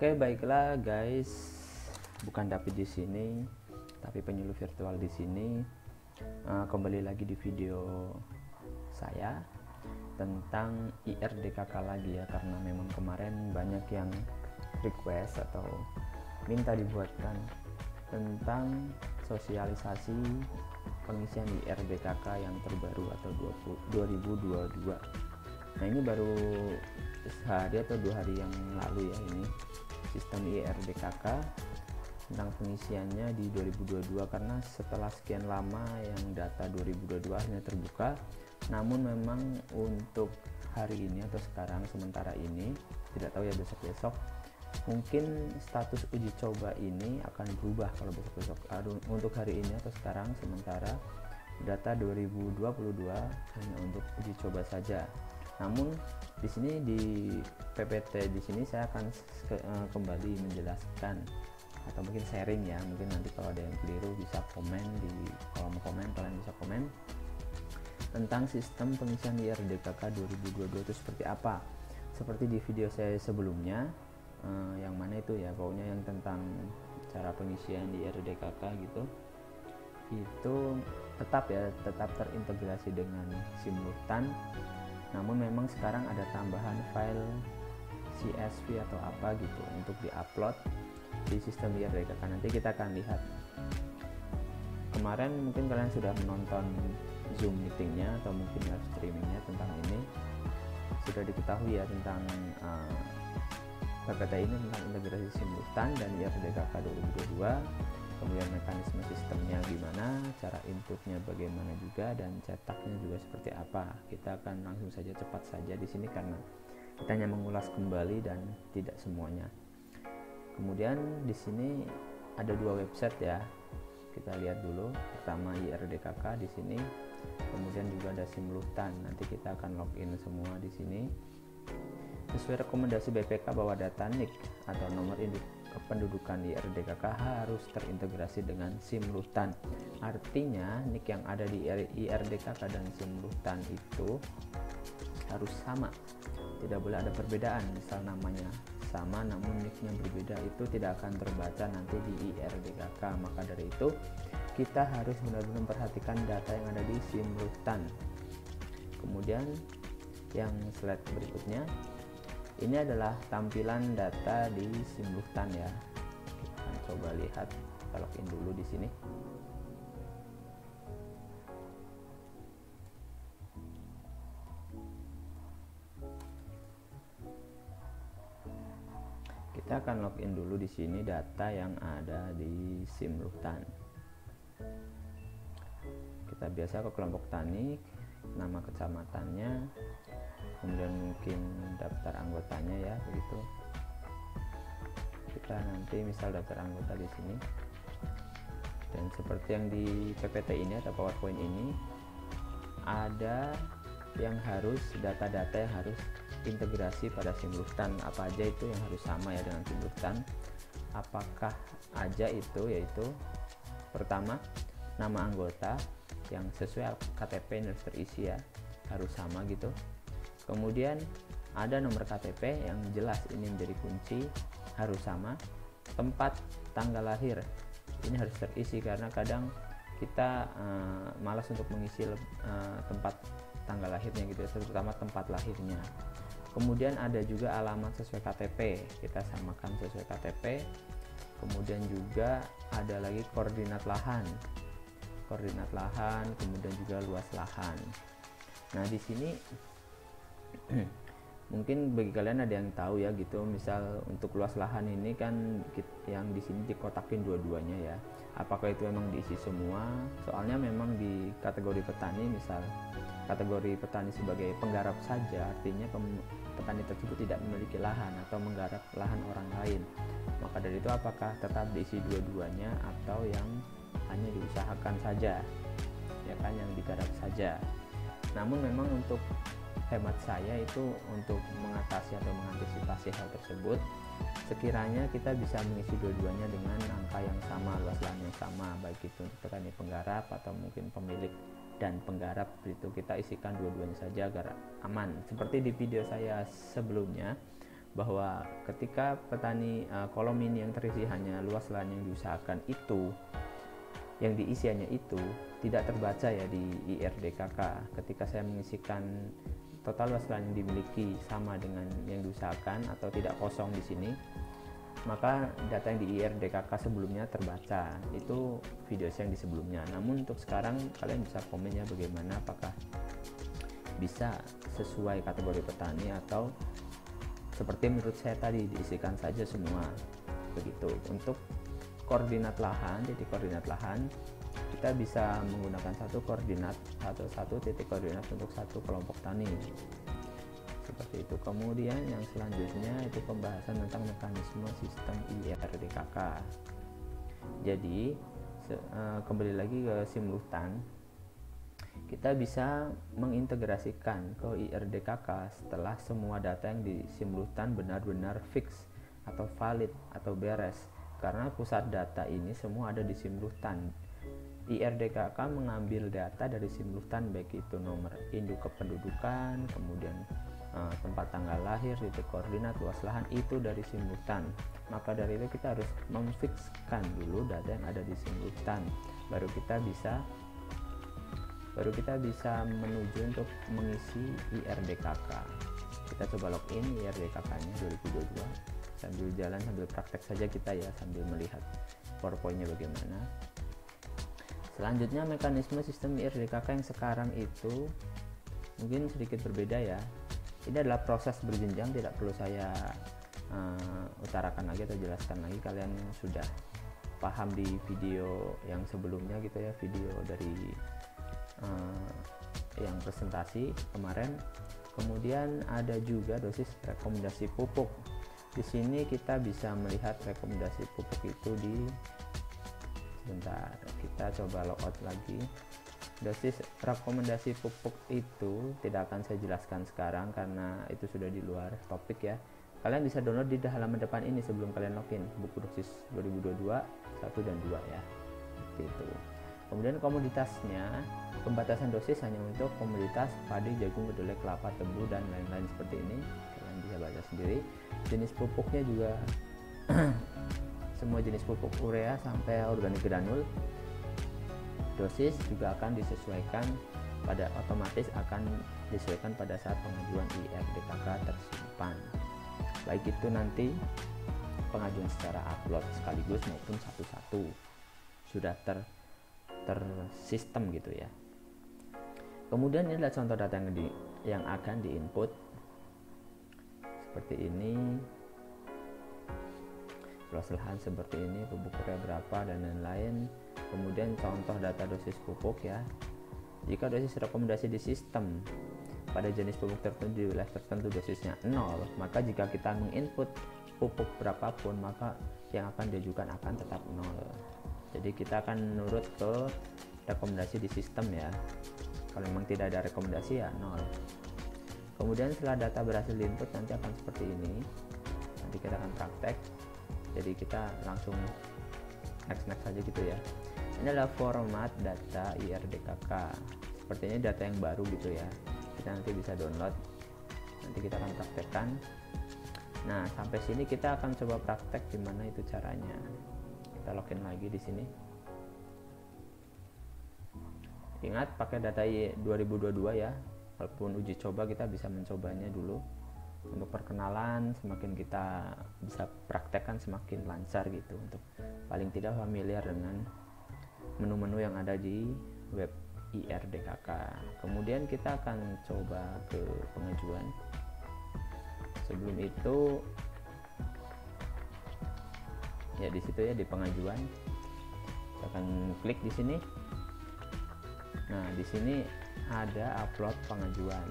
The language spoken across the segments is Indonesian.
Oke, baiklah guys, bukan David di sini, tapi penyuluh virtual di sini. Kembali lagi di video saya tentang IRDKK lagi ya, karena memang kemarin banyak yang request atau minta dibuatkan tentang sosialisasi pengisian IRDKK yang terbaru atau 2022. Nah, ini baru sehari atau 2 hari yang lalu ya, ini sistem IRDKK tentang pengisiannya di 2022, karena setelah sekian lama yang data 2022 akhirnya terbuka. Namun memang untuk hari ini atau sekarang sementara ini, tidak tahu ya besok-besok, mungkin status uji coba ini akan berubah kalau besok-besok. Untuk hari ini atau sekarang sementara data 2022 hanya untuk uji coba saja. Namun di sini di PPT di sini saya akan kembali menjelaskan atau mungkin sharing ya, mungkin nanti kalau ada yang keliru bisa komen di kolom komen, kalian bisa komen tentang sistem pengisian IRDKK 2022 itu seperti apa. Seperti di video saya sebelumnya, yang mana itu ya, pokoknya yang tentang cara pengisian di IRDKK gitu, itu tetap terintegrasi dengan simultan. Namun memang sekarang ada tambahan file CSV atau apa gitu untuk diupload di sistem IRDKK. Nanti kita akan lihat. Kemarin mungkin kalian sudah menonton Zoom meetingnya atau mungkin live streamingnya tentang ini, sudah diketahui ya tentang PPT ini, tentang integrasi simultan dan IRDKK 2022, kemudian mekanisme sistemnya gimana, cara inputnya bagaimana juga, dan cetaknya juga seperti apa. Kita akan langsung saja, cepat saja di sini karena kita hanya mengulas kembali dan tidak semuanya. Kemudian di sini ada 2 website ya, kita lihat dulu. Pertama IRDKK di sini, kemudian juga ada simultan. Nanti kita akan login semua di sini. Sesuai rekomendasi BPK bahwa data NIK atau nomor induk kependudukan di IRDKK harus terintegrasi dengan simultan. Artinya NIK yang ada di IRDKK dan simultan itu harus sama, tidak boleh ada perbedaan. Misal namanya sama namun NIK-nya berbeda, itu tidak akan terbaca nanti di IRDKK. Maka dari itu kita harus benar-benar memperhatikan data yang ada di simultan. Kemudian yang slide berikutnya, ini adalah tampilan data di simultan ya. Kita akan coba lihat, kita login dulu di sini. Kita akan login dulu di sini data yang ada di simultan. Kita biasa ke kelompok tani, nama kecamatannya, kemudian mungkin daftar anggotanya ya, begitu. Kita nanti misal daftar anggota di sini, dan seperti yang di PPT ini atau PowerPoint ini, ada yang harus, data-data yang harus integrasi pada simultan. Apa aja itu yang harus sama ya dengan simultan? Apakah aja itu? Yaitu pertama, nama anggota yang sesuai KTP yang harus terisi ya, harus sama gitu. Kemudian ada nomor KTP yang jelas, ini menjadi kunci, harus sama. Tempat tanggal lahir ini harus terisi, karena kadang kita malas untuk mengisi tempat tanggal lahirnya gitu ya, terutama tempat lahirnya. Kemudian ada juga alamat sesuai KTP, kita samakan sesuai KTP. Kemudian juga ada lagi koordinat lahan, kemudian juga luas lahan. Nah di sini mungkin bagi kalian ada yang tahu ya gitu, misal untuk luas lahan ini kan yang di sini dikotakin dua-duanya ya, apakah itu memang diisi semua? Soalnya memang di kategori petani, misal kategori petani sebagai penggarap saja, artinya petani tersebut tidak memiliki lahan atau menggarap lahan orang lain. Maka dari itu apakah tetap diisi dua-duanya atau yang hanya diusahakan saja ya kan, yang digarap saja. Namun memang untuk hemat saya itu, untuk mengatasi atau mengantisipasi hal tersebut, sekiranya kita bisa mengisi dua-duanya dengan angka yang sama, luas lahan yang sama, baik itu untuk petani penggarap atau mungkin pemilik dan penggarap, itu kita isikan dua-duanya saja agar aman. Seperti di video saya sebelumnya, bahwa ketika petani kolom ini yang terisi hanya luas lahan yang diusahakan itu, yang diisi hanya itu, tidak terbaca ya di IRDKK. Ketika saya mengisikan total luas lahan yang dimiliki sama dengan yang diusahakan atau tidak kosong di sini, maka data yang di IRDKK sebelumnya terbaca. Itu video saya yang di sebelumnya. Namun untuk sekarang kalian bisa komen ya, bagaimana, apakah bisa sesuai kategori petani atau seperti menurut saya tadi, diisikan saja semua begitu. Untuk koordinat lahan, titik koordinat lahan, kita bisa menggunakan satu titik koordinat untuk satu kelompok tani seperti itu. Kemudian yang selanjutnya itu pembahasan tentang mekanisme sistem IRDKK. Jadi kembali lagi ke simultan, kita bisa mengintegrasikan ke IRDKK setelah semua data yang di simultan benar-benar fix atau valid atau beres, karena pusat data ini semua ada di simultan. IRDKK mengambil data dari simultan, baik itu nomor induk kependudukan, kemudian tempat tanggal lahir, titik koordinat, luas lahan, itu dari simultan. Maka dari itu kita harus memfixkan dulu data yang ada di simultan, baru kita bisa menuju untuk mengisi IRDKK. Kita coba login IRDKK-nya 2022 sambil jalan, sambil praktek saja kita ya, sambil melihat PowerPoint-nya bagaimana. Selanjutnya mekanisme sistem IRDKK yang sekarang itu mungkin sedikit berbeda ya. Ini adalah proses berjenjang, tidak perlu saya utarakan lagi atau jelaskan lagi, kalian sudah paham di video yang sebelumnya gitu ya, video dari yang presentasi kemarin. Kemudian ada juga dosis rekomendasi pupuk. Di sini kita bisa melihat rekomendasi pupuk itu sebentar, kita coba logout lagi. Dosis rekomendasi pupuk itu tidak akan saya jelaskan sekarang karena itu sudah di luar topik ya. Kalian bisa download di halaman depan ini sebelum kalian login, buku dosis 2022 1 dan 2 ya. Seperti itu. Kemudian komoditasnya, pembatasan dosis hanya untuk komoditas padi, jagung, kedelai, kelapa, tebu, dan lain-lain seperti ini. Kalian bisa baca sendiri. Jenis pupuknya juga semua jenis pupuk urea sampai organik granul. Dosis juga akan disesuaikan otomatis akan disesuaikan pada saat pengajuan IRDKK tersimpan. Baik itu nanti pengajuan secara upload sekaligus maupun satu-satu sudah tersistem gitu ya. Kemudian ini adalah contoh data yang akan diinput seperti ini, luas lahan seperti ini, pupuk urea berapa dan lain-lain. Kemudian contoh data dosis pupuk ya. Jika dosis rekomendasi di sistem pada jenis pupuk tertentu di wilayah tertentu dosisnya 0, maka jika kita menginput pupuk berapapun maka yang akan diajukan akan tetap 0. Jadi kita akan menurut ke rekomendasi di sistem ya. Kalau memang tidak ada rekomendasi ya 0. Kemudian setelah data berhasil diinput nanti akan seperti ini. Nanti kita akan praktek. Jadi kita langsung next saja gitu ya. Ini adalah format data IRDKK. Sepertinya data yang baru gitu ya. Kita nanti bisa download. Nanti kita akan praktekkan. Nah, sampai sini kita akan coba praktek gimana itu caranya. Kita login lagi di sini. Ingat pakai data 2022 ya. Walaupun uji coba kita bisa mencobanya dulu. Untuk perkenalan, semakin kita bisa praktekkan semakin lancar gitu, untuk paling tidak familiar dengan menu-menu yang ada di web IRDKK. Kemudian kita akan coba ke pengajuan. Sebelum itu ya di situ ya, di pengajuan kita akan klik di sini. Nah, di sini ada upload pengajuan.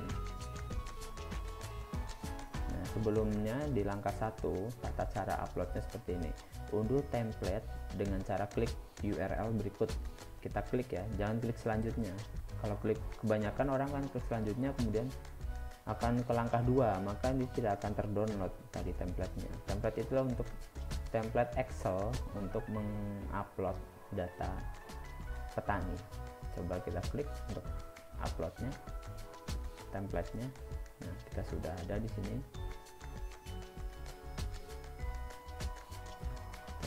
Nah, sebelumnya di langkah 1 tata cara uploadnya seperti ini. Unduh template dengan cara klik URL berikut. Kita klik ya, jangan klik selanjutnya. Kalau klik kebanyakan orang kan klik selanjutnya kemudian akan ke langkah 2, maka ini tidak akan terdownload tadi template-nya. Template itu untuk template Excel untuk mengupload data petani. Coba kita klik untuk uploadnya, template-nya. Nah, kita sudah ada di sini.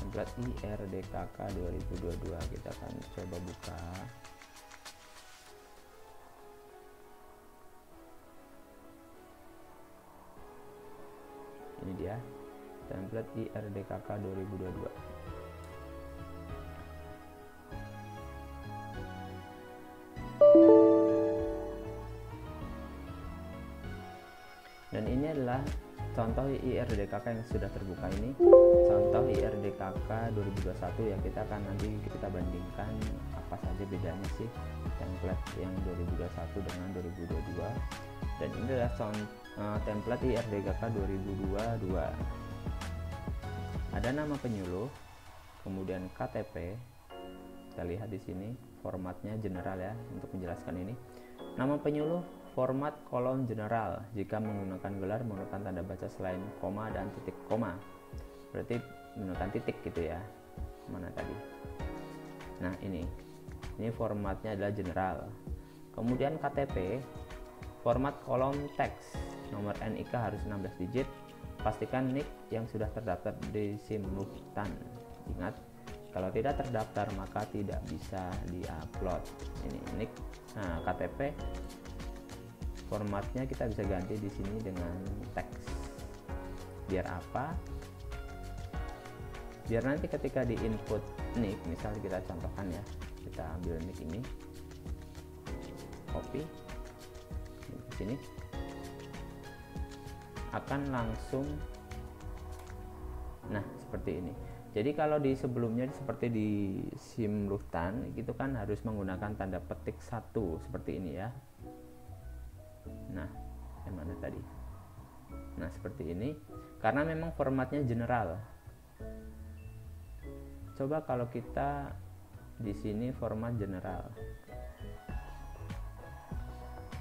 template IRDKK 2022. Kita akan coba buka. Ini dia template IRDKK 2022. Dan ini adalah contoh IRDKK yang sudah terbuka. Ini contoh IRDKK 2021 ya. Kita akan nanti kita bandingkan apa saja bedanya sih template yang 2021 dengan 2022. Dan ini adalah template IRDKK 2022. Ada nama penyuluh, kemudian KTP. Kita lihat di sini formatnya general ya untuk menjelaskan ini. Nama penyuluh format kolom general. Jika menggunakan gelar menggunakan tanda baca selain koma dan titik koma. Berarti menggunakan titik gitu ya. Mana tadi? Nah, ini formatnya adalah general. Kemudian KTP format kolom teks. Nomor NIK harus 16 digit. Pastikan NIK yang sudah terdaftar di Simultan. Ingat, kalau tidak terdaftar maka tidak bisa diupload. Ini NIK. Nah, KTP formatnya kita bisa ganti di sini dengan teks. Biar apa? Biar nanti ketika di input NIK, misalnya kita contohkan ya, kita ambil NIK ini, copy di sini, akan langsung, nah seperti ini. Jadi kalau di sebelumnya seperti di Simultan itu kan harus menggunakan tanda petik 1 seperti ini ya. Nah, yang mana tadi? Nah, seperti ini karena memang formatnya general. Coba kalau kita di sini format general.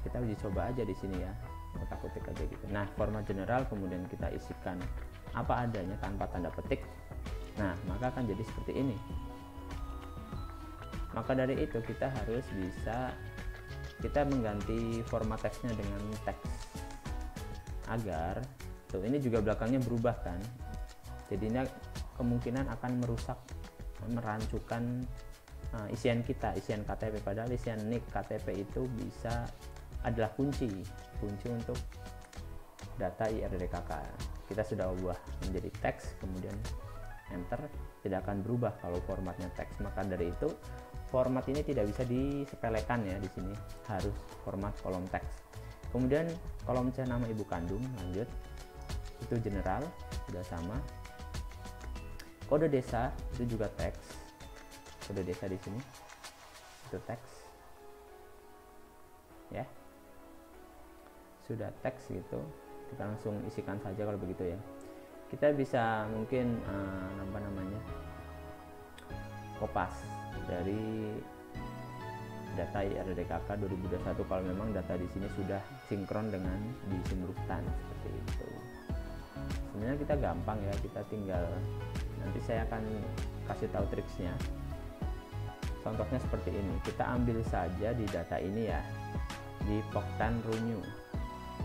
Kita uji coba aja di sini ya. Kotak-kotak aja gitu. Nah, format general kemudian kita isikan apa adanya tanpa tanda petik. Nah, maka akan jadi seperti ini. Maka dari itu kita harus bisa mengganti format teksnya dengan teks agar tuh ini juga belakangnya berubah kan. Jadinya kemungkinan akan merancukan isian kita, isian KTP, padahal isian NIK KTP itu adalah kunci untuk data IRDKK. Kita sudah ubah menjadi teks, kemudian enter, tidak akan berubah kalau formatnya teks. Maka dari itu format ini tidak bisa disepelekan ya, di sini harus format kolom teks. Kemudian kolom C nama ibu kandung, lanjut, itu general sudah sama. Kode desa itu juga teks, kode desa di sini itu teks ya, sudah teks gitu. Kita langsung isikan saja kalau begitu ya. Kita bisa mungkin kopas dari data IRDKK 2021 kalau memang data di sini sudah sinkron dengan di Simultan seperti itu. Sebenarnya kita gampang ya, kita tinggal nanti saya akan kasih tahu triksnya. Contohnya seperti ini, kita ambil saja di data ini ya, di Poktan Runyu.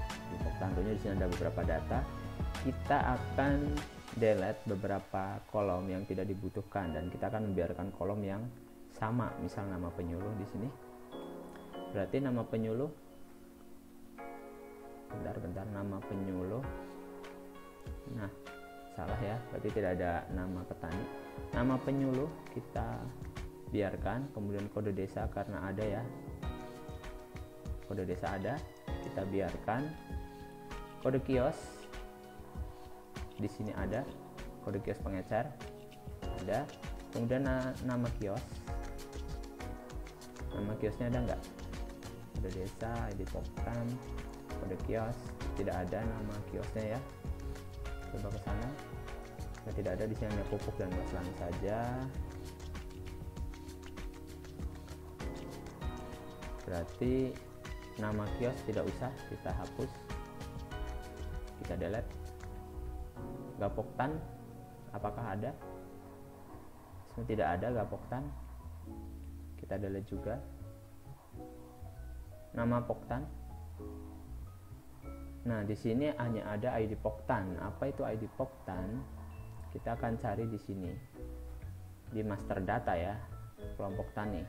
Di Poktan Runyu di sini ada beberapa data. Kita akan delete beberapa kolom yang tidak dibutuhkan dan kita akan membiarkan kolom yang sama. Misal nama penyuluh di sini. Berarti nama penyuluh, bentar, nama penyuluh. Nah, salah ya, berarti tidak ada nama petani. Nama penyuluh kita biarkan, kemudian kode desa karena ada ya, kode desa ada, kita biarkan. Kode kios di sini ada, kode kios pengecer ada, kemudian nama kios, nama kiosnya ada nggak? Kode desa, ID Poktan, kode kios tidak ada nama kiosnya ya. Coba ke sana, tidak ada, di sini hanya pupuk dan masalah saja. Berarti nama kios tidak usah, kita hapus, kita delete. Gapoktan apakah ada? Tidak ada Gapoktan, kita delete juga. Nama Poktan, nah di sini hanya ada ID Poktan. Apa itu ID Poktan? Kita akan cari di sini. di master data ya, kelompok tani,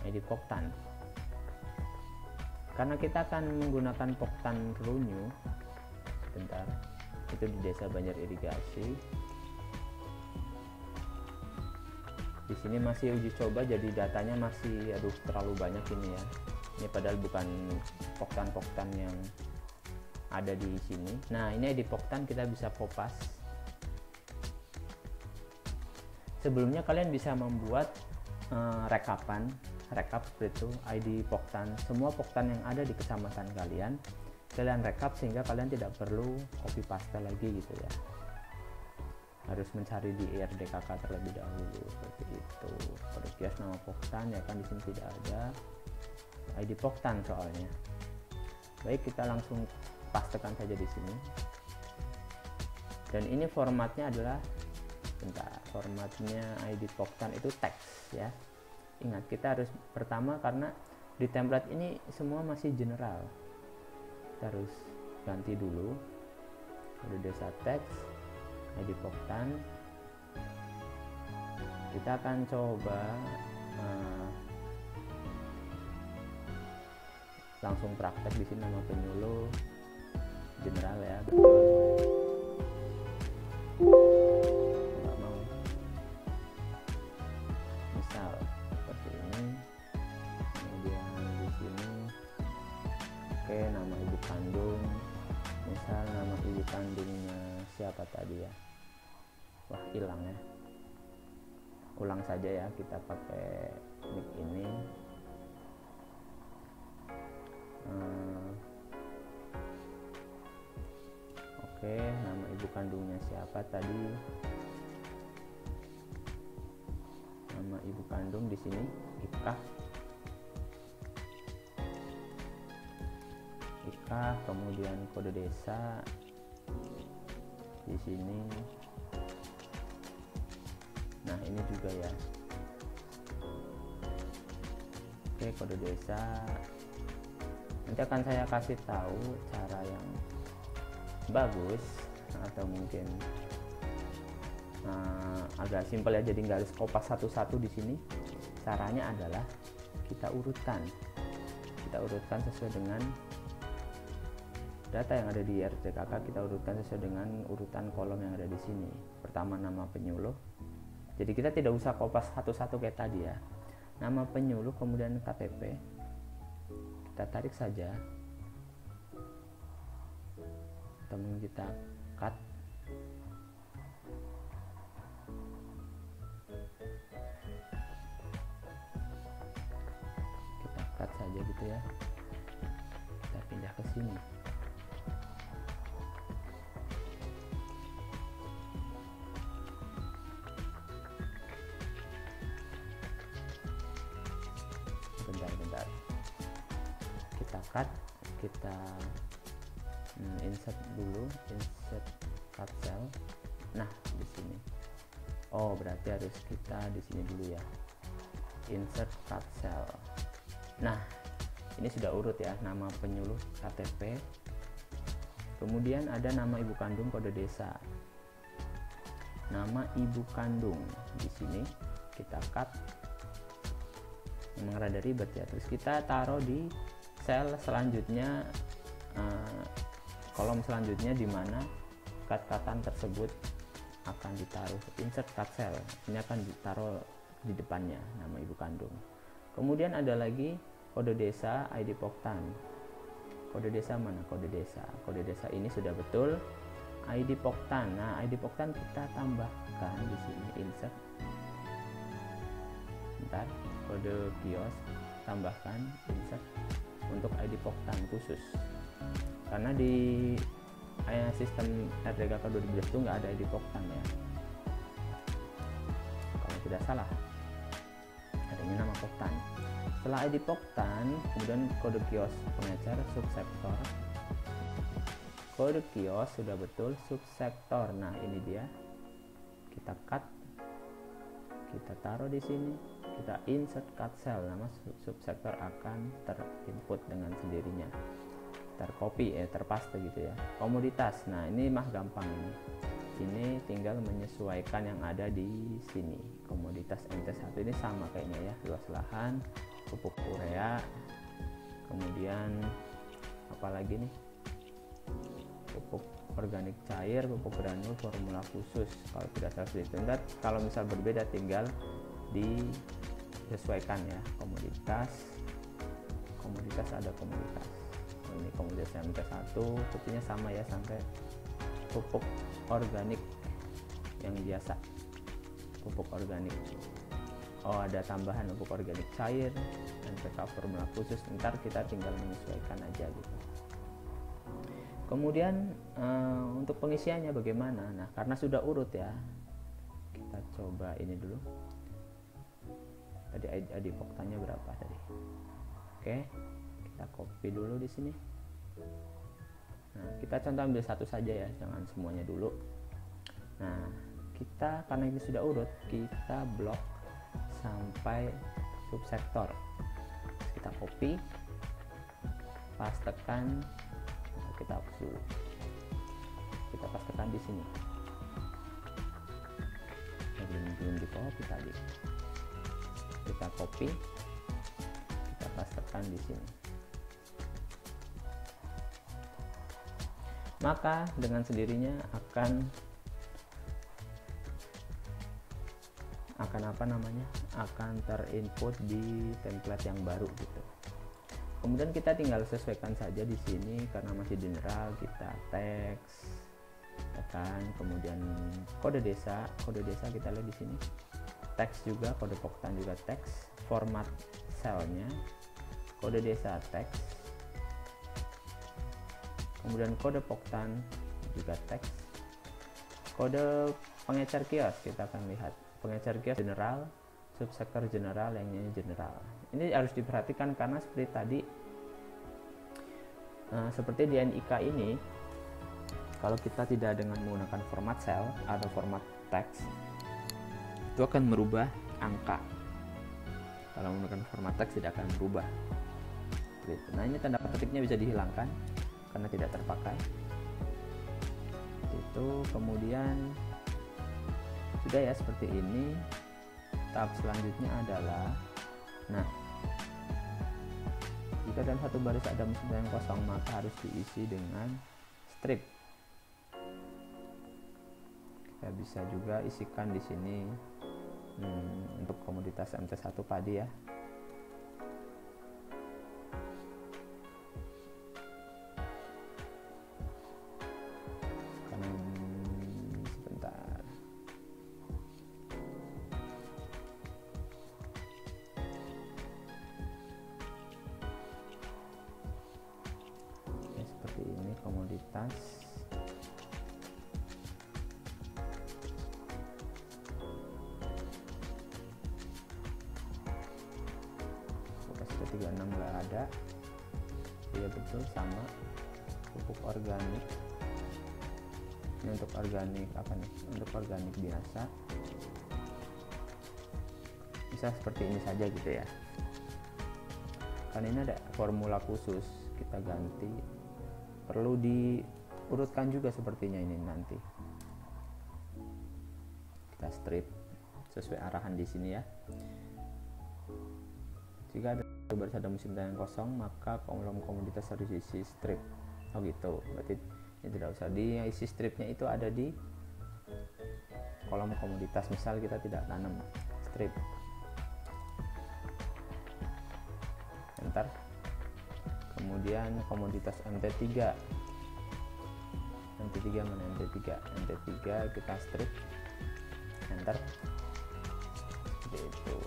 ID Poktan. Karena kita akan menggunakan Poktan Runyu, bentar, itu di Desa Banjar Irigasi. Di sini masih uji coba, jadi datanya masih terlalu banyak ini ya. Ini padahal bukan Poktan yang ada di sini. Nah, ini ID Poktan kita bisa kopas. Sebelumnya kalian bisa membuat rekap seperti itu, ID Poktan, semua Poktan yang ada di kecamatan kalian rekap sehingga kalian tidak perlu copy paste lagi gitu ya, harus mencari di IRDKK terlebih dahulu seperti itu. Kode kios nama Poktan ya kan, di sini tidak ada ID Poktan soalnya. Baik, kita langsung pastekan saja di sini. Dan ini formatnya adalah, formatnya ID Poktan itu teks ya. Ingat, kita harus pertama, karena di template ini semua masih general, kita harus ganti dulu kode desa teks ID Poktan. Kita akan coba langsung praktek di sini. Nama penyuluh general ya, betul. Nggak mau, misal seperti ini. Kemudian di sini oke, nama ibu kandung, misal nama ibu kandungnya siapa tadi ya, wah hilang ya, ulang saja ya, kita pakai mic ini. Oke, nama ibu kandungnya siapa tadi, nama ibu kandung di sini Ika, kemudian kode desa di sini. Nah, ini juga ya. Oke, kode desa. Nanti akan saya kasih tahu cara yang bagus, atau mungkin agak simpel ya, jadi nggak harus kopas satu-satu di sini. Caranya adalah kita urutkan sesuai dengan data yang ada di RDKK, kita urutkan sesuai dengan urutan kolom yang ada di sini. Pertama nama penyuluh, jadi kita tidak usah kopas satu-satu kayak tadi ya. Nama penyuluh, kemudian KTP, kita tarik saja, teman kita cut, saja gitu ya, kita pindah ke sini. Bentar, kita cut, kita insert dulu, insert cut cell. Nah, di sini, oh berarti harus kita di sini dulu ya, insert cut cell. Nah, ini sudah urut ya, nama penyuluh, KTP, kemudian ada nama ibu kandung, kode desa, nama ibu kandung di sini kita cut. Memang rada ribet ya. Terus kita taruh di sel selanjutnya, kolom selanjutnya, di mana cut-cutan tersebut akan ditaruh. Insert cut cell, ini akan ditaruh di depannya nama ibu kandung. Kemudian ada lagi kode desa ID Poktan. Kode desa mana? Kode desa ini sudah betul ID Poktan. Nah, ID Poktan kita tambahkan di sini, insert. Bentar, kode kios tambahkan, insert untuk ID Poktan khusus. Karena di sistem RDKK 2012 itu nggak ada ID Poktan ya, kalau tidak salah, adanya nama Poktan. Setelah ID Poktan, kemudian kode kios pengecer subsektor. Kode kios sudah betul, subsektor. Nah, ini dia. Kita cut, kita taruh di sini, kita insert cut cell, nama subsektor akan terinput dengan sendirinya, tercopy terpaste gitu ya. Komoditas, nah ini mah gampang ini, ini tinggal menyesuaikan yang ada di sini. Komoditas MT1 ini sama kayaknya ya, luas lahan, pupuk urea, kemudian apalagi nih, pupuk organik cair, pupuk granul, formula khusus. Kalau tidak salah seperti itu. Kalau misal berbeda tinggal disesuaikan ya. Komoditas ada komoditas. Ini komoditas MT1, pupuknya sama ya, sampai pupuk organik yang biasa, pupuk organik. Oh, ada tambahan pupuk organik cair, NPK formula khusus. Ntar kita tinggal menyesuaikan aja gitu. Kemudian untuk pengisiannya bagaimana? Nah, karena sudah urut ya, kita coba ini dulu. Tadi ID Poktannya berapa tadi? Oke, kita copy dulu di sini. Nah, kita contoh ambil satu saja ya, jangan semuanya dulu. Nah, kita karena ini sudah urut, kita blok sampai subsektor. Kita copy, pastekan, kita hapus dulu. Kita pastekan di sini. Belum di copy tadi. Kita copy, kita pastekan di sini. Maka dengan sendirinya akan terinput di template yang baru gitu. Kemudian kita tinggal sesuaikan saja di sini, karena masih general, kita teks, ya kan. Kemudian kode desa kita lihat di sini, teks juga, kode Poktan juga teks, format selnya kode desa teks, kemudian kode Poktan juga teks, kode pengecer kios kita akan lihat, pengecer kios general, subsektor general, yang ini general. Ini harus diperhatikan karena seperti tadi, seperti di NIK ini, kalau kita tidak dengan menggunakan format cell atau format teks, itu akan merubah angka. Kalau menggunakan format teks tidak akan berubah. Gitu. Nah, ini tanda petiknya bisa dihilangkan karena tidak terpakai. Itu kemudian sudah ya seperti ini. Tahap selanjutnya adalah, nah, jika dalam satu baris ada mesin yang kosong, maka harus diisi dengan strip. Kita bisa juga isikan di sini untuk komoditas MT1 padi ya. Sebentar. Seperti ini komoditas. Kapasitas 36 nggak ada. Iya betul, sama. Pupuk organik. Ini untuk organik apa nih? Untuk organik biasa. Bisa seperti ini saja gitu ya. Kan ini ada formula khusus, kita ganti. Perlu diurutkan juga sepertinya ini nanti. Kita strip sesuai arahan di sini ya. Jika ada musim yang kosong, maka kolom komoditas harus diisi strip. Oh gitu, berarti ini tidak usah diisi stripnya, itu ada di kolom komoditas. Misal kita tidak tanam, strip, enter. Kemudian komoditas MT3 mana, MT3 kita strip, enter. Seperti itu.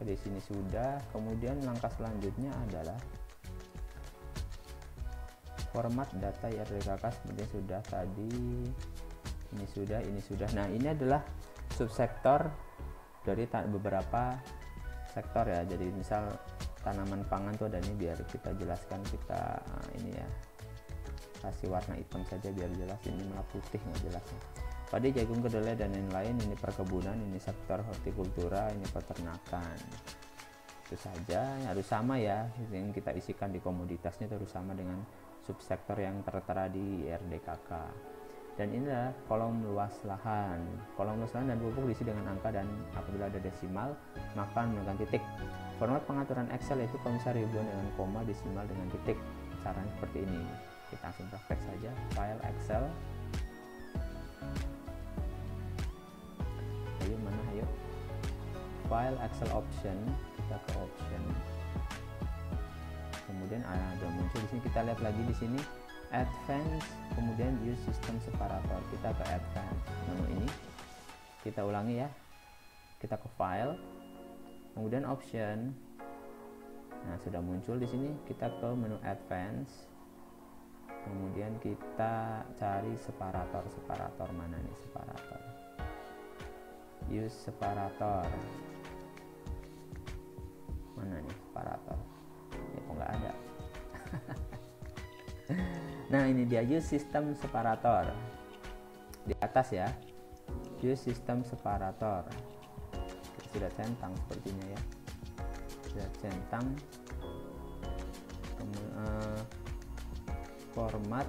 Di sini sudah. Kemudian langkah selanjutnya adalah format data IRDKK seperti sudah tadi. Ini sudah. Nah, ini adalah subsektor dari beberapa sektor ya. Jadi misal tanaman pangan tuh ada ini, biar kita jelaskan, kita ini ya kasih warna hitam saja biar jelas. Ini malah putih nggak jelasnya. Padi, jagung, kedelai, dan lain-lain. Ini perkebunan, ini sektor hortikultura, ini peternakan. Itu saja, harus sama ya, yang kita isikan di komoditasnya itu harus sama dengan subsektor yang tertera di IRDKK. Dan inilah kolom luas lahan. Kolom luas lahan dan pupuk diisi dengan angka, dan apabila ada desimal maka menggunakan titik. Format pengaturan Excel itu kalau misalnya ribuan dengan koma, desimal dengan titik. Caranya seperti ini. Kita langsung praktek saja. File Excel. Ayo mana ayo. File Excel option, kita ke option. Kemudian ada muncul di sini, kita lihat lagi di sini advance, kemudian use system separator. Kita ke advance, menu ini kita ulangi ya, kita ke file, kemudian option. Nah, sudah muncul di sini, kita ke menu advance, kemudian kita cari separator. Mana nih separator? Use separator. Mana nih separator? Ya kok nggak ada. Nah, ini dia use system separator di atas ya, use system separator. Sudah centang sepertinya ya, sudah centang. Format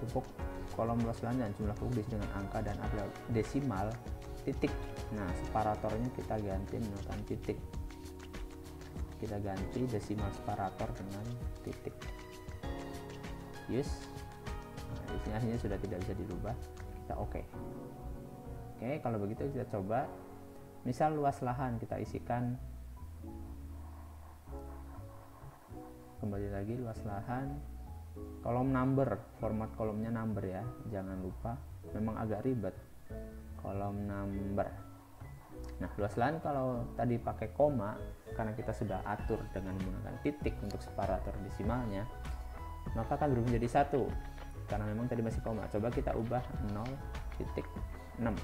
pupuk kolom luas lahan dan jumlah pupuk diisi dengan angka, dan ada desimal titik. Nah, separatornya kita ganti menggunakan titik. Kita ganti desimal separator dengan titik. Use. Nah, di sini hasilnya sudah tidak bisa dirubah. Kita oke. Kalau begitu kita coba. Misal luas lahan kita isikan. Kembali lagi luas lahan. Kolom number, format kolomnya number ya. Jangan lupa. Memang agak ribet. Kolom number. Nah, luas lahan kalau tadi pakai koma, karena kita sudah atur dengan menggunakan titik untuk separator desimalnya, maka akan berubah menjadi 1 karena memang tadi masih koma. Coba kita ubah 0.6.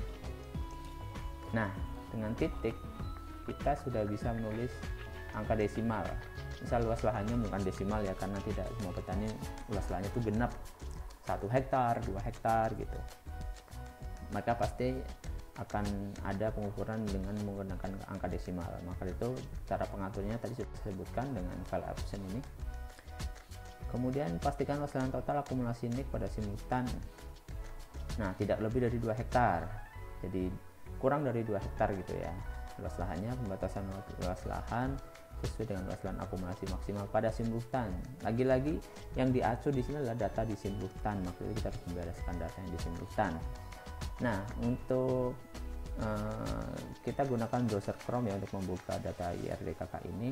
Nah, dengan titik kita sudah bisa menulis angka desimal. Misal luas lahannya bukan desimal ya, karena tidak semua petani luas lahannya itu genap 1 hektar, 2 hektar gitu. Maka pasti akan ada pengukuran dengan menggunakan angka desimal. Maka itu cara pengaturnya tadi sudah disebutkan dengan file option ini. Kemudian pastikan luas lahan total akumulasi NIK pada simultan. Nah, tidak lebih dari 2 hektar. Jadi kurang dari 2 hektar gitu ya. Luas lahannya, pembatasan luas lahan sesuai dengan luas lahan akumulasi maksimal pada simultan. Lagi-lagi yang diacu di sini adalah data di simultan. Maksudnya kita harus membereskan data yang di simultan. Nah, untuk kita gunakan browser Chrome ya untuk membuka data IRDKK ini.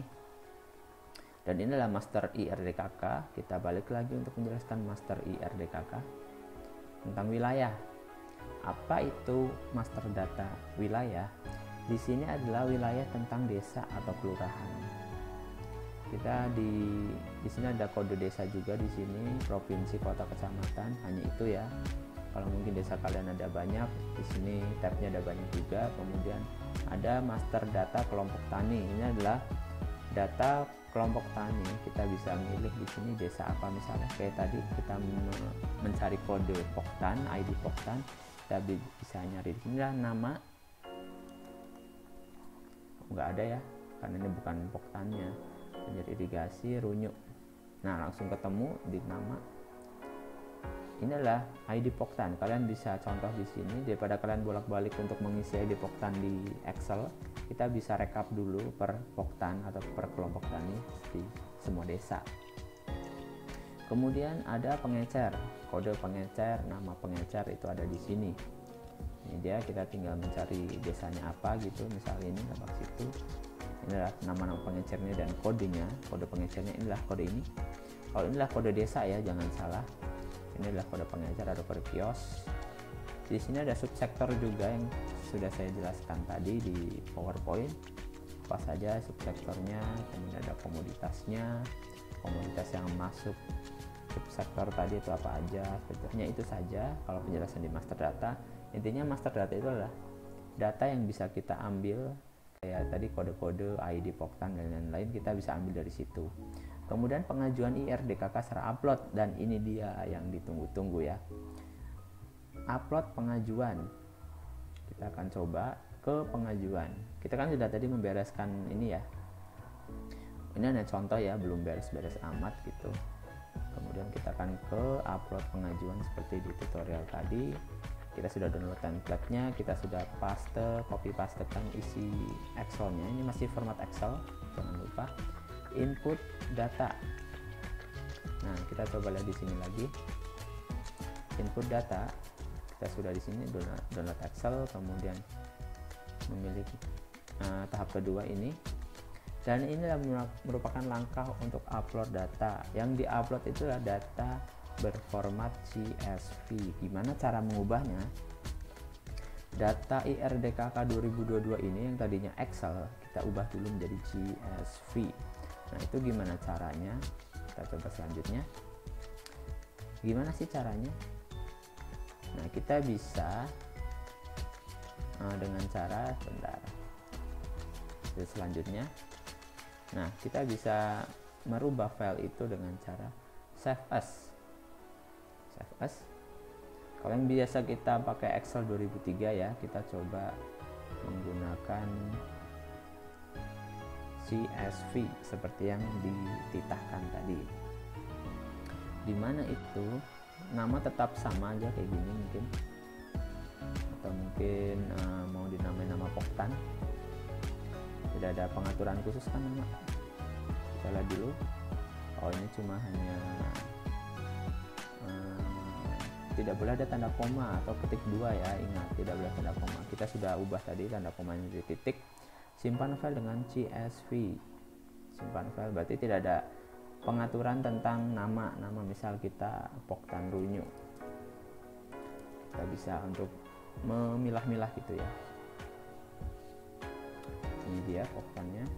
Dan inilah master IRDKK. Kita balik lagi untuk menjelaskan master IRDKK tentang wilayah. Apa itu master data wilayah? Di sini adalah wilayah tentang desa atau kelurahan. Kita di sini ada kode desa juga di sini, provinsi, kota, kecamatan, hanya itu ya. Kalau mungkin desa kalian ada banyak, di sini tabnya ada banyak juga. Kemudian ada master data kelompok tani. Ini adalah data kelompok tani. Kita bisa milih di sini desa apa misalnya. Kayak tadi kita mencari kode Poktan, ID Poktan, kita bisa nyari di sini lah nama. Nggak ada ya, karena ini bukan Poktannya. Menjadi irigasi Runyu. Nah, langsung ketemu di nama. Ini adalah ID Poktan. Kalian bisa contoh di sini, daripada kalian bolak-balik untuk mengisi ID Poktan di Excel, kita bisa rekap dulu per Poktan atau per kelompok tani di semua desa. Kemudian ada pengecer, kode pengecer, nama pengecer itu ada di sini. Ini dia, kita tinggal mencari desanya apa gitu, misalnya ini lebak situ. Ini adalah nama-nama pengecernya dan kodenya. Kode pengecernya inilah kode ini. Kalau inilah kode desa ya, jangan salah. Ini adalah kode pengecer, ada kode kios. Di sini ada subsektor juga yang sudah saya jelaskan tadi di PowerPoint. Apa saja subsektornya, kemudian ada komoditasnya, komoditas yang masuk subsektor tadi itu apa aja. Sebetulnya itu saja kalau penjelasan di master data. Intinya master data itu adalah data yang bisa kita ambil kayak tadi kode-kode, ID Poktan dan lain-lain, kita bisa ambil dari situ. Kemudian pengajuan IRDKK secara upload, dan ini dia yang ditunggu-tunggu ya. Upload pengajuan. Kita akan coba ke pengajuan. Kita kan sudah tadi membereskan ini ya, Ini hanya contoh ya, belum beres-beres amat gitu. Kemudian kita akan ke upload pengajuan seperti di tutorial tadi. Kita sudah download template-nya, kita sudah copy pastekan isi Excel-nya. Ini masih format Excel, jangan lupa. Input data. Nah, kita coba lihat di sini lagi. Input data. Kita sudah di sini download Excel, kemudian memilih tahap kedua ini. Dan inilah merupakan langkah untuk upload data. Yang diupload itu adalah data berformat CSV. Gimana cara mengubahnya? Data IRDKK 2022 ini yang tadinya Excel, kita ubah dulu menjadi CSV. Nah, itu gimana caranya? Kita coba selanjutnya. Gimana sih caranya? Nah, kita bisa dengan cara selanjutnya. Nah, kita bisa merubah file itu dengan cara save as. Kalau yang biasa kita pakai Excel 2003 ya, kita coba menggunakan CSV seperti yang dititahkan tadi. Dimana itu nama tetap sama aja kayak gini mungkin, atau mungkin mau dinamain nama Poktan, tidak ada pengaturan khusus kan nama. Kita lihat dulu. Oh, ini cuma hanya tidak boleh ada tanda koma atau ketik 2 ya, ingat tidak boleh tanda koma. Kita sudah ubah tadi tanda komanya di titik. Simpan file dengan CSV. Simpan file berarti tidak ada pengaturan tentang nama misal kita Poktan Runyu. Kita bisa untuk memilah-milah gitu ya. Ini dia Poktannya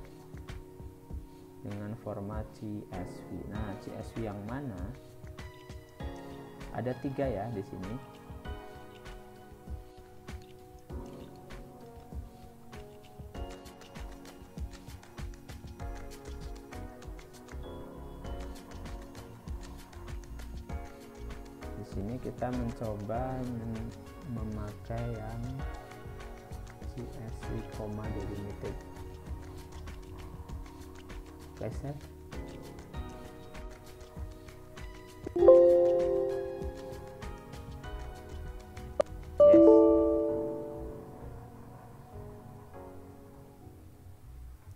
dengan format CSV. Nah, CSV yang mana? Ada 3 ya di sini. Di sini kita mencoba memakai yang CSV koma delimited. Geser.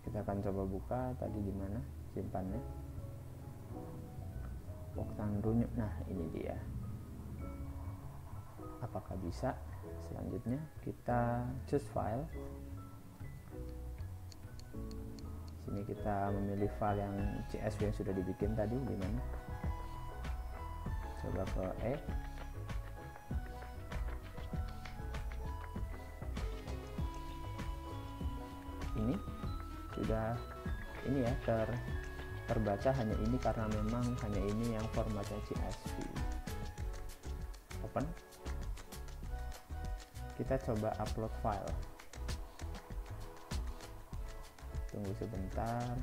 Kita akan coba buka tadi di mana simpannya. Poktan Runyu. Nah, ini dia. Apakah bisa? Selanjutnya kita choose file. Sini kita memilih file yang CSV yang sudah dibikin tadi di mana? Coba ke ini sudah ini ya terbaca hanya ini karena memang hanya ini yang formatnya CSV. Open. Kita coba upload file. Tunggu sebentar.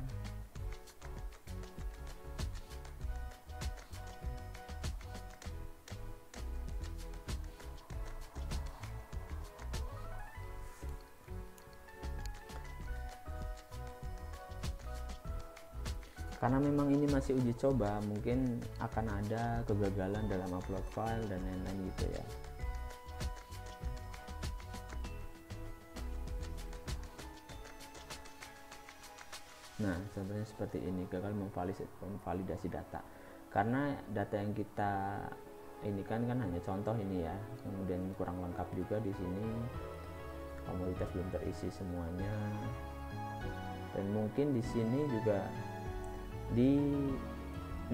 Karena memang ini masih uji coba, mungkin akan ada kegagalan dalam upload file dan lain-lain gitu ya. Nah, sebenarnya seperti ini, gagal memvalidasi data. Karena data yang kita ini kan hanya contoh ini ya, kemudian kurang lengkap juga di sini. Komoditas belum terisi semuanya. Dan mungkin di sini juga di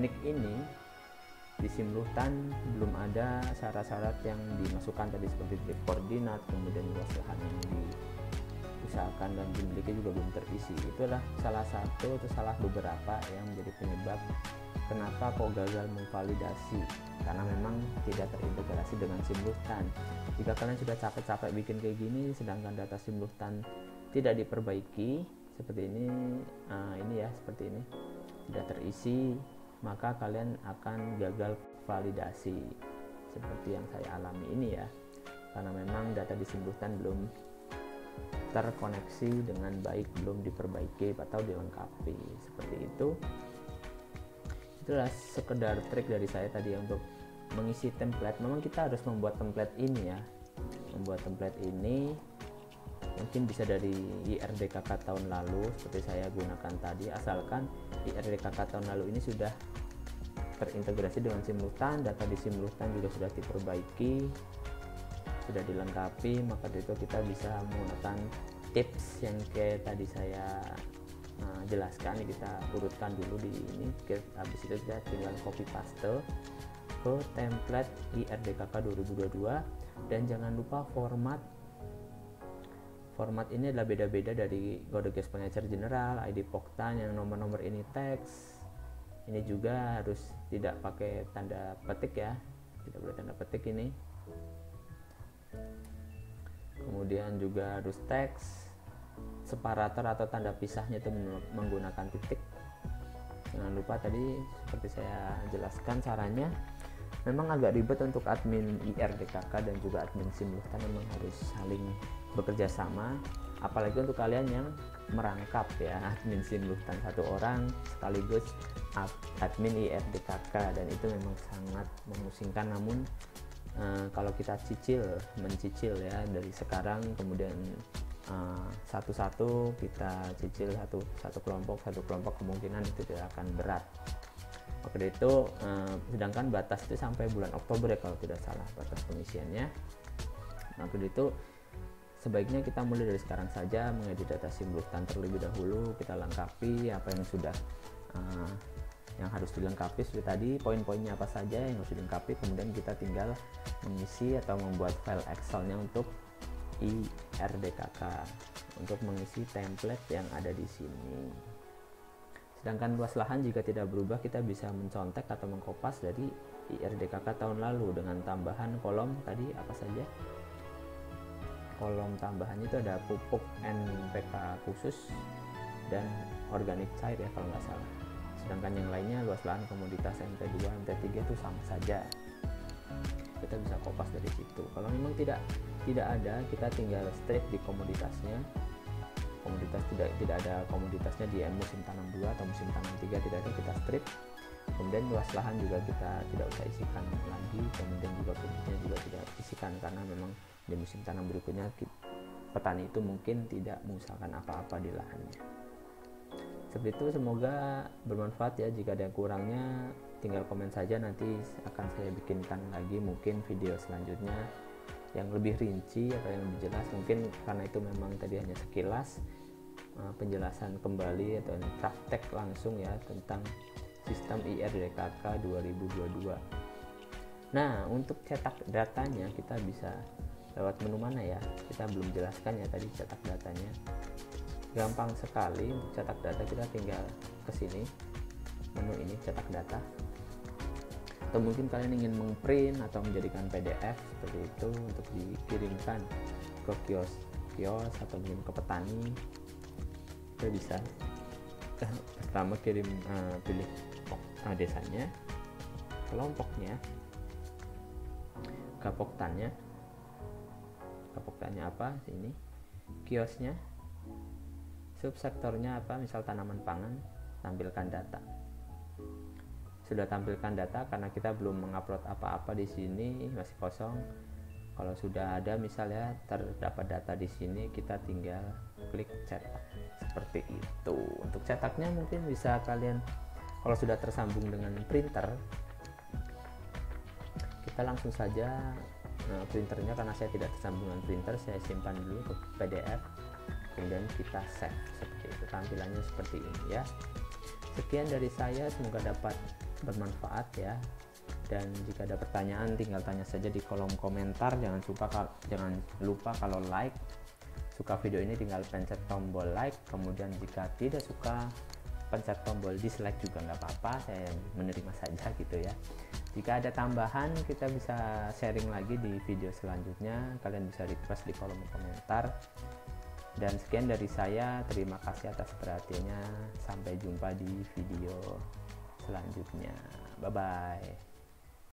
nick ini di Simluhtan belum ada syarat-syarat yang dimasukkan tadi seperti titik koordinat, kemudian luas lahan yang diusahakan dan dimiliki juga belum terisi. Itulah salah satu atau salah beberapa yang menjadi penyebab kenapa kok gagal memvalidasi, karena memang tidak terintegrasi dengan Simluhtan. Jika kalian sudah capek-capek bikin kayak gini sedangkan data Simluhtan tidak diperbaiki seperti ini, ya seperti ini, tidak terisi, maka kalian akan gagal validasi seperti yang saya alami ini ya, karena memang data di Simluhtan belum terkoneksi dengan baik, belum diperbaiki atau dilengkapi. Seperti itu. Itulah sekedar trik dari saya tadi untuk mengisi template. Memang kita harus membuat template ini ya. Membuat template ini mungkin bisa dari IRDKK tahun lalu seperti saya gunakan tadi, asalkan IRDKK tahun lalu ini sudah terintegrasi dengan simultan, data di simultan juga sudah diperbaiki, sudah dilengkapi, maka dari itu kita bisa menggunakan tips yang kayak tadi saya jelaskan. Kita urutkan dulu di ini, habis itu kita tinggal copy paste ke template IRDKK 2022. Dan jangan lupa format ini adalah beda-beda dari GoDoges Pengecer General, ID Poktan yang nomor-nomor ini teks. Ini juga harus tidak pakai tanda petik ya, tidak boleh tanda petik ini. Kemudian juga harus teks, separator atau tanda pisahnya itu menggunakan titik. Jangan lupa tadi seperti saya jelaskan caranya. Memang agak ribet untuk admin IRDKK dan juga admin Simultan, memang harus saling bekerja sama, apalagi untuk kalian yang merangkap ya, admin Simultan satu orang sekaligus admin IRDKK, dan itu memang sangat memusingkan. Namun kalau kita mencicil ya dari sekarang, kemudian satu-satu kita cicil satu kelompok kemungkinan itu tidak akan berat. Oke, itu sedangkan batas itu sampai bulan Oktober ya kalau tidak salah batas pengisiannya. Maka itu sebaiknya kita mulai dari sekarang saja mengedit data simultan terlebih dahulu. Kita lengkapi apa yang sudah yang harus dilengkapi sudah tadi, poin-poinnya apa saja yang harus dilengkapi, kemudian kita tinggal mengisi atau membuat file Excelnya untuk IRDKK untuk mengisi template yang ada di sini. Sedangkan luas lahan jika tidak berubah, kita bisa mencontek atau mengkopas dari IRDKK tahun lalu dengan tambahan kolom tadi apa saja. Kolom tambahannya itu ada pupuk NPK khusus dan organik cair ya kalau nggak salah. Sedangkan yang lainnya luas lahan komoditas MT2, MT3 itu sama saja. Kita bisa kopas dari situ. Kalau memang tidak ada, kita tinggal strip di komoditasnya. Komoditas tidak ada komoditasnya di musim tanam 2 atau musim tanam 3 tidak ada, kita strip. Kemudian luas lahan juga kita tidak usah isikan lagi, kemudian juga pupuknya juga tidak isikan karena memang di musim tanam berikutnya petani itu mungkin tidak mengusahakan apa-apa di lahannya. Seperti itu, semoga bermanfaat ya. Jika ada yang kurangnya tinggal komen saja, nanti akan saya bikinkan lagi mungkin video selanjutnya yang lebih rinci atau yang lebih jelas. Mungkin karena itu memang tadi hanya sekilas penjelasan kembali atau praktek langsung ya tentang sistem IRDKK 2022. Nah, untuk cetak datanya kita bisa lewat menu mana ya? Kita belum jelaskan ya tadi cetak datanya. Gampang sekali untuk cetak data, kita tinggal ke sini menu ini cetak data. Atau mungkin kalian ingin mengprint atau menjadikan PDF seperti itu untuk dikirimkan ke kios atau mungkin ke petani, itu bisa. Pertama pilih desanya, kelompoknya, kapoktannya apa ini, kiosnya, subsektornya apa, misal tanaman pangan, tampilkan data. Sudah tampilkan data karena kita belum mengupload apa-apa di sini, masih kosong. Kalau sudah ada misalnya terdapat data di sini, kita tinggal klik cetak seperti itu. Untuk cetaknya mungkin bisa kalian, kalau sudah tersambung dengan printer, kita langsung saja printernya, karena saya tidak tersambung dengan printer, saya simpan dulu ke PDF, kemudian kita save seperti itu. Tampilannya seperti ini ya. Sekian dari saya, semoga dapat bermanfaat ya. Dan jika ada pertanyaan tinggal tanya saja di kolom komentar. Jangan lupa kalau suka video ini tinggal pencet tombol like. Kemudian jika tidak suka, pencet tombol dislike juga nggak apa-apa, saya menerima saja gitu ya. Jika ada tambahan, kita bisa sharing lagi di video selanjutnya. Kalian bisa request di kolom komentar. Dan sekian dari saya, terima kasih atas perhatiannya. Sampai jumpa di video selanjutnya. Bye bye.